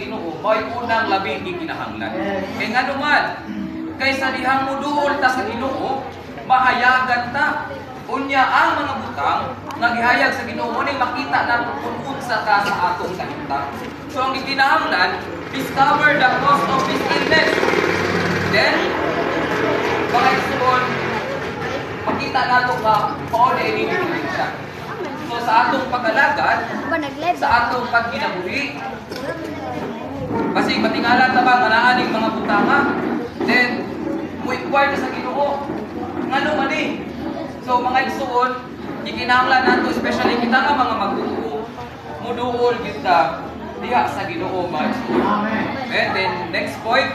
Ginoo mo'y unang labing gikinahanglan. Kay nganuman kaysa dihang moduol ta sa Ginoo, mahayagan ta. Unya ang mga butang nga gihayag sa Ginoo ning makita nato kung unsa ka sa atong kahimtang. So ang gikinahanglan, discover the cause of this illness. Then mga igsoon, makita nato nga paano ini siya. So sa atong pag-alagad, sa atong pagkinabuhi, kasi matingala ta ba nga naaning mga butanga, then muikwar sa Ginoo. Ngano man eh. So mga igsoon, gikinahanglan nato especially kita nga mga magtuo, muduol kita diha sa Ginoo mga igsoon. And then next point,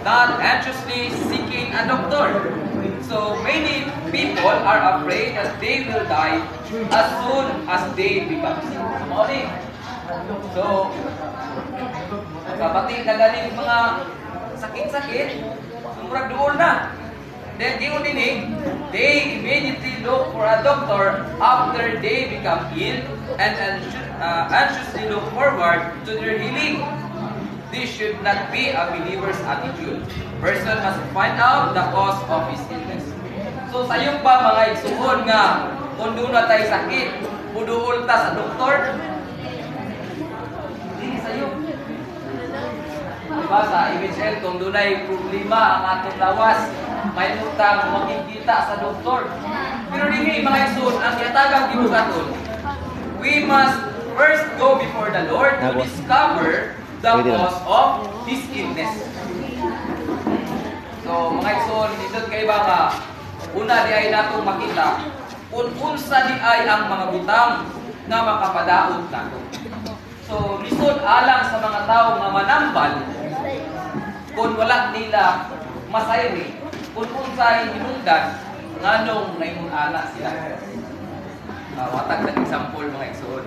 not anxiously seeking a doctor. So many people are afraid that they will die as soon as they become sick. So kapati na galing mga sakit-sakit, murag doon na. Then gingon din they immediately look for a doctor after they become ill and anxiously look forward to their healing. This should not be a believer's attitude. Person must find out the cause of his illness. So sayong pa mga igsuon nga kung doon na tayo sakit, muduol ta sa doktor. Hindi sayong. Diba sa MHL, kung doon ay problema ang atong lawas, may utang makikita sa doktor. Pero hindi mga igsuon, ang yatagang gibugaton, we must first go before the Lord to discover the cause of his illness. So mga igsoon, nindot kay ba nga una di ay natong makita kung unsa di ay ang mga butang nga makapadaot nato. So lisod alang sa mga tao nga manambal kung wala nila masayri, kung unsay hinungdan nganong naingon ana sila. Watag na example mga igsoon.